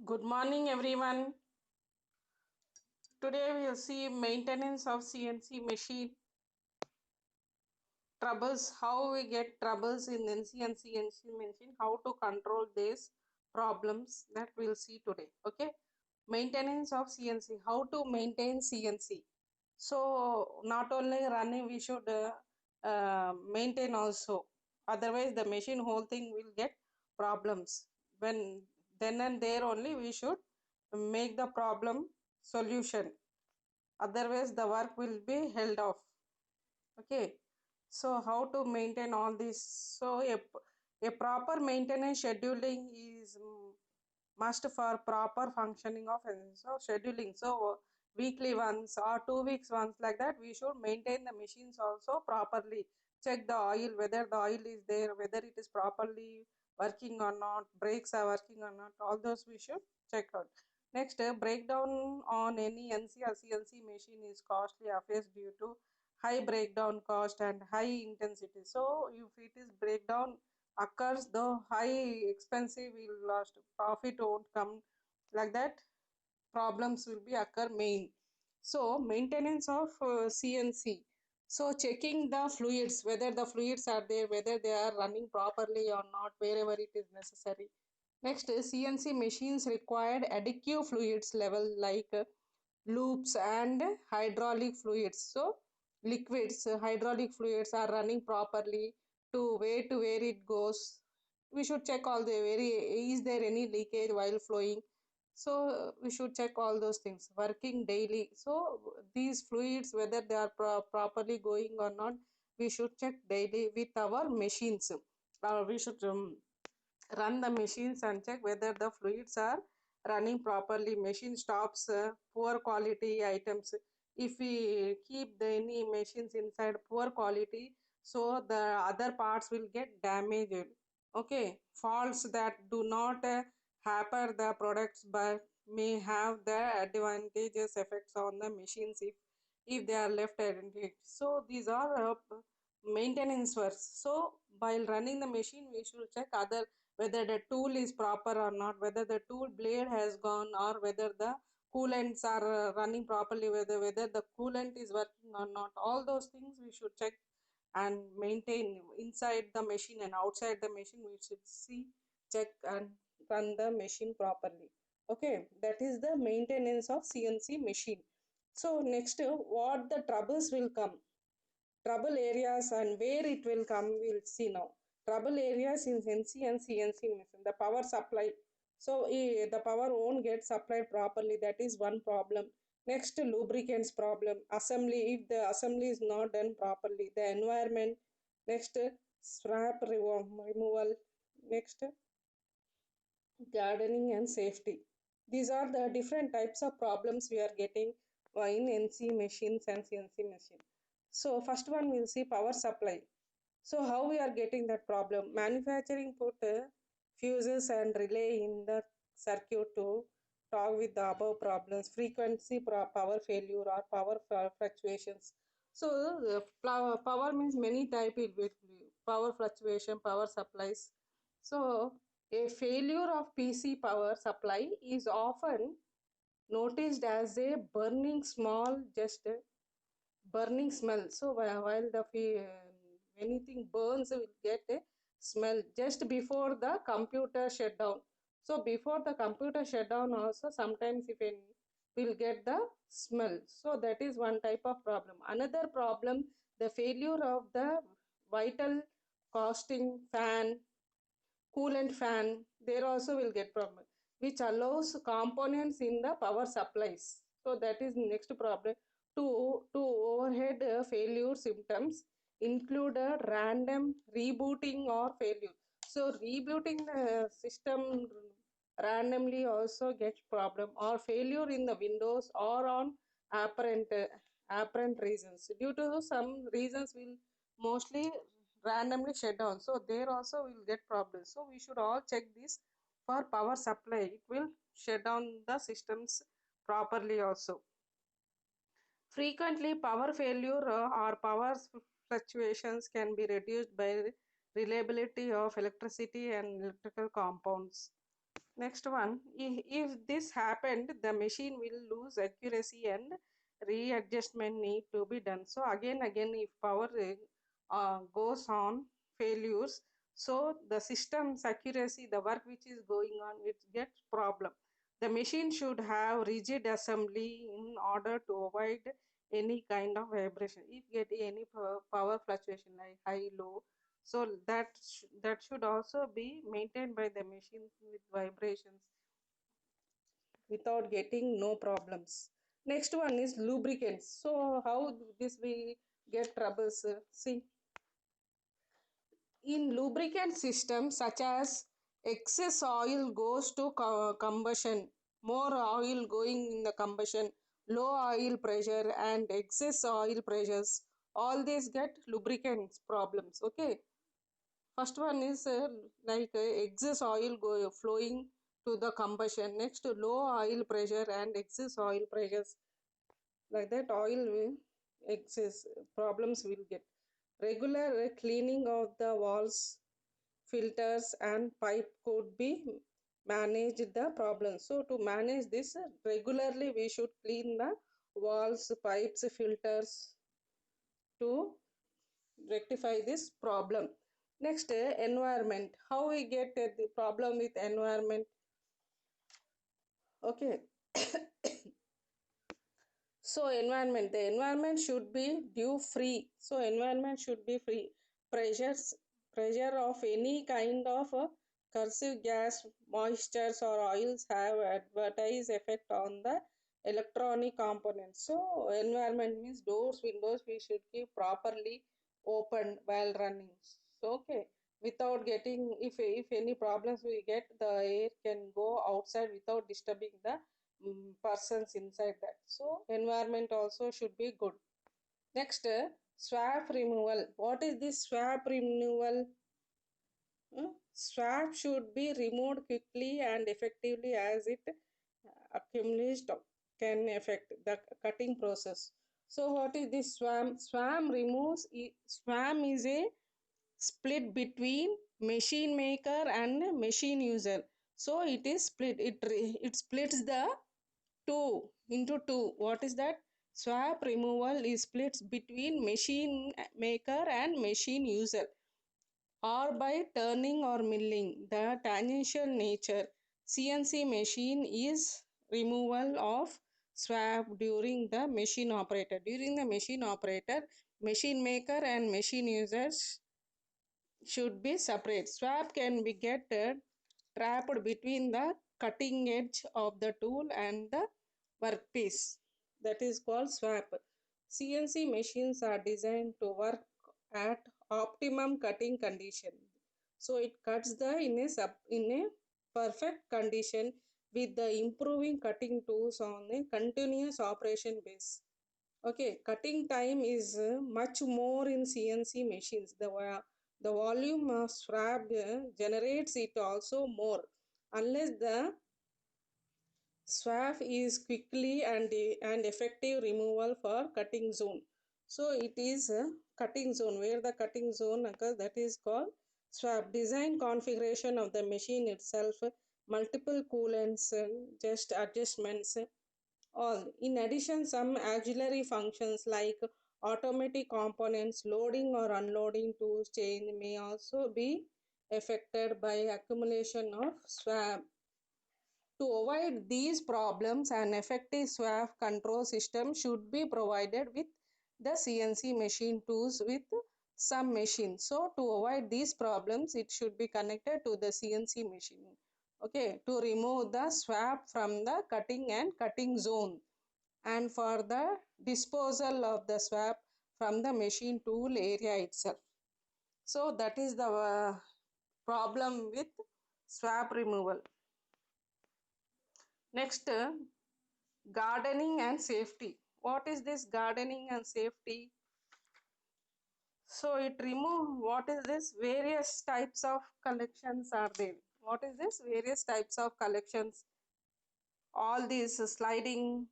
Good morning, everyone. Today we'll see maintenance of CNC machine troubles, how we get troubles in NC and CNC machine, how to control these problems that we'll see today. Okay, maintenance of CNC, how to maintain CNC. So not only running, we should maintain also. Otherwise, the machine whole thing will get problems. When then and there only we should make the problem solution. Otherwise, the work will be held off. Okay. So how to maintain all this? So a proper maintenance scheduling is must for proper functioning of so scheduling. So weekly once or 2 weeks once like that, we should maintain the machines also properly. Check the oil, whether the oil is there, whether it is properly working or not, brakes are working or not. All those we should check out. Next, breakdown on any NC or CNC machine is costly affairs due to high breakdown cost and high intensity. So if it is breakdown occurs, the high expensive will lost, profit won't come, like that problems will be occur main. So maintenance of CNC. So checking the fluids, whether the fluids are there, whether they are running properly or not, wherever it is necessary. Next is CNC machines required adequate fluids level like loops and hydraulic fluids. So liquids, hydraulic fluids are running properly to where it goes. We should check all the very, is there any leakage while flowing? So we should check all those things working daily. So these fluids, whether they are properly going or not, we should check daily with our machines. We should run the machines and check whether the fluids are running properly. Machine stops poor quality items. If we keep the any machines inside poor quality, so the other parts will get damaged. Okay, faults that do not hamper the products but may have the advantageous effects on the machines if they are left identical. So these are maintenance works. So while running the machine, we should check other, whether the tool is proper or not, whether the tool blade has gone, or whether the coolants are running properly, whether the coolant is working or not. All those things we should check and maintain inside the machine and outside the machine. We should see, check and run the machine properly. Okay, that is the maintenance of CNC machine. So next, what the troubles will come, trouble areas and where it will come, we'll see now. Trouble areas in NC and CNC machine, the power supply. So the power won't get supplied properly, that is one problem. Next, lubricants problem, assembly, if the assembly is not done properly, the environment. Next, removal. Next, gardening and safety. These are the different types of problems we are getting in NC machines and CNC machine. So first one we'll see power supply. So how we are getting that problem? Manufacturing put fuses and relay in the circuit to talk with the above problems. Frequency power failure or power fluctuations. So power means many type it will be. Power fluctuation, power supplies. So a failure of PC power supply is often noticed as a burning small, just burning smell. So while the anything burns, will get a smell just before the computer shutdown. So before the computer shutdown also sometimes if any will get the smell. So that is one type of problem. Another problem, the failure of the vital costing fan, coolant fan, there also will get problem, which allows components in the power supplies. So that is next problem. To overhead failure symptoms include a random rebooting or failure. So rebooting the system randomly also gets problem, or failure in the windows or on apparent reasons. Due to some reasons will mostly randomly shut down. So there also will get problems. So we should all check this for power supply. It will shut down the systems properly also. Frequently, power failure or power fluctuations can be reduced by reliability of electricity and electrical compounds. Next one, if this happened, the machine will lose accuracy and readjustment need to be done. So again, if power goes on failures, so the system's accuracy, the work which is going on, it gets problem. The machine should have rigid assembly in order to avoid any kind of vibration. If get any power fluctuation like high, low, so that should also be maintained by the machine with vibrations without getting no problems. Next one is lubricants. So how this we get troubles? See, in lubricant systems such as excess oil goes to combustion, more oil going in the combustion, low oil pressure and excess oil pressures, all these get lubricants problems. Okay, first one is excess oil flowing to the combustion. Next, low oil pressure and excess oil pressures. Like that, oil will excess problems will get. Regular cleaning of the valves, filters, and pipe could be managed the problem. So to manage this regularly, we should clean the valves, pipes, filters to rectify this problem. Next, environment. How we get the problem with environment? Okay. So the environment should be dew free. So environment should be free. Pressures, pressure of any kind of corrosive gas, moistures or oils have adverse effect on the electronic components. So environment means doors, windows we should keep properly opened while running. So okay, without getting, if any problems we get, the air can go outside without disturbing the persons inside that. So environment also should be good. Next, swap removal. What is this swap removal? Swap should be removed quickly and effectively as it accumulates can affect the cutting process. So what is this swam? Swam is a split between machine maker and machine user. So it is split. It splits the two into two. What is that? Swap removal is splits between machine maker and machine user, or by turning or milling. The tangential nature CNC machine is removal of swap during the machine operator. During the machine operator, machine maker and machine users should be separate. Swap can be get trapped between the cutting edge of the tool and the workpiece. That is called swap. CNC machines are designed to work at optimum cutting condition. So it cuts the in a perfect condition with the improving cutting tools on a continuous operation base. Okay, cutting time is much more in CNC machines. The volume of swab generates it also more unless the swab is quickly and effective removal for cutting zone. So it is a cutting zone where the cutting zone occurs, that is called swab. Design configuration of the machine itself, multiple coolants, just adjustments, all. In addition, some auxiliary functions like automatic components, loading or unloading tools change may also be affected by accumulation of swab. To avoid these problems, an effective swab control system should be provided with the CNC machine tools with some machines. So to avoid these problems, it should be connected to the CNC machine. Okay, to remove the swab from the cutting and cutting zone, and for the disposal of the swab from the machine tool area itself. So that is the problem with swab removal. Next, gardening and safety. What is this gardening and safety? So it remove, what is this? Various types of collections are there. What is this? Various types of collections. All these sliding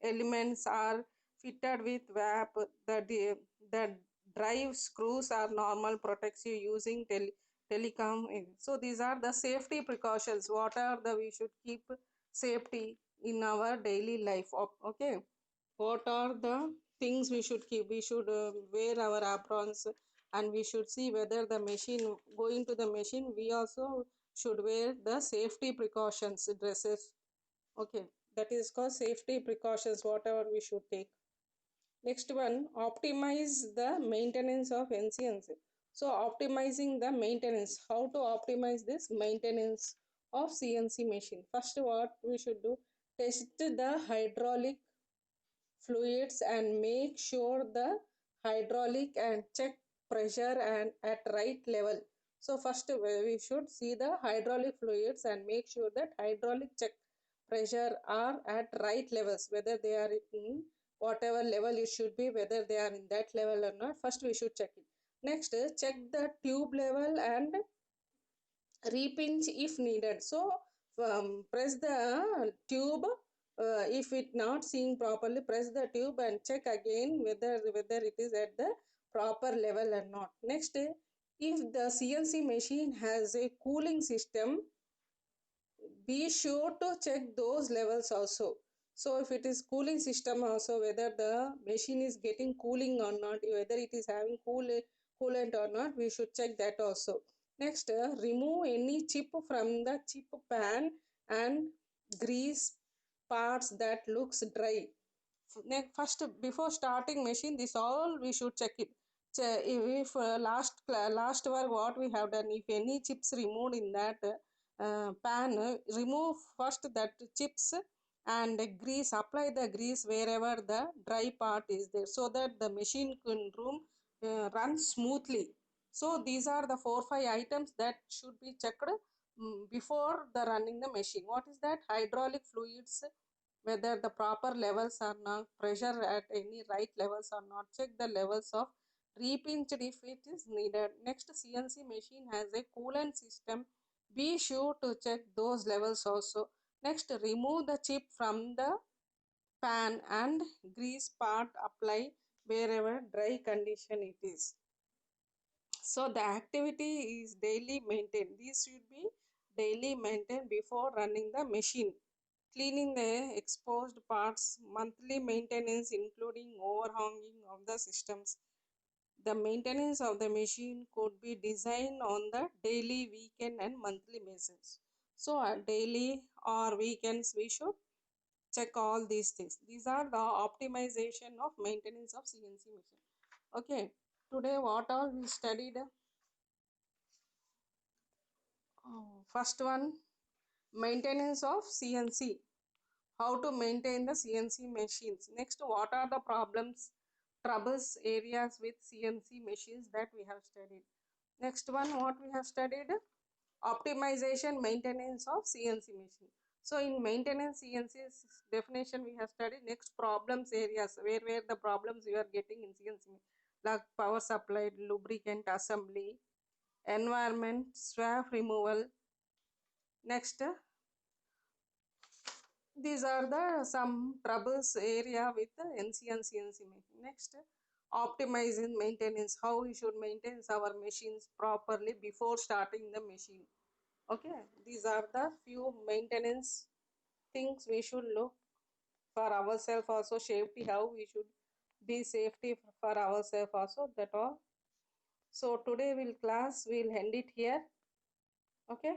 elements are fitted with VAP. The drive screws are normal, protects you using telecom. So these are the safety precautions. What are the we should keep safety in our daily life. Okay. What are the things we should keep? We should wear our aprons, and we should see whether the machine going to the machine. We also should wear the safety precautions dresses. Okay, that is called safety precautions. Whatever we should take. Next one, optimize the maintenance of NCNC. So optimizing the maintenance. How to optimize this maintenance of CNC machine? First, what we should do? Test the hydraulic fluids and make sure the hydraulic and check pressure and at right level. So first we should see the hydraulic fluids and make sure that hydraulic check pressure are at right levels, whether they are in whatever level it should be, whether they are in that level or not. First we should check it. Next, check the tube level and repinch if needed. So press the tube, if it not seen properly, press the tube and check again whether it is at the proper level or not. Next, if the CNC machine has a cooling system, be sure to check those levels also. So if it is cooling system also, whether the machine is getting cooling or not, whether it is having coolant or not, we should check that also. Next, remove any chip from the chip pan and grease parts that looks dry. First, before starting machine, this all we should check it. If last work what we have done, if any chips removed in that pan, remove first that chips and grease, apply the grease wherever the dry part is there, so that the machine can room run smoothly. So these are the 4 5 items that should be checked before the running the machine. What is that? Hydraulic fluids, whether the proper levels are not, pressure at any right levels or not, check the levels of repinched if it is needed. Next, CNC machine has a coolant system, be sure to check those levels also. Next, remove the chip from the pan and grease part apply wherever dry condition it is. So the activity is daily maintained. These should be daily maintained before running the machine. Cleaning the exposed parts, monthly maintenance including overhauling of the systems. The maintenance of the machine could be designed on the daily, weekend and monthly basis. So daily or weekends we should check all these things. These are the optimization of maintenance of CNC machine. Okay, today what all we studied? First one, maintenance of CNC. How to maintain the CNC machines. Next, what are the problems, troubles, areas with CNC machines that we have studied. Next one, what we have studied? Optimization, maintenance of CNC machine. So in maintenance CNC definition we have studied. Next, problems areas, where the problems we are getting in CNC, like power supply, lubricant assembly, environment, swap removal. Next, these are the some troubles area with the NC and CNC machine. Next, optimizing maintenance, how we should maintain our machines properly before starting the machine. Okay, these are the few maintenance things we should look for ourselves also. Safety, how we should be safety for ourselves also, that all. So today we'll end it here. Okay.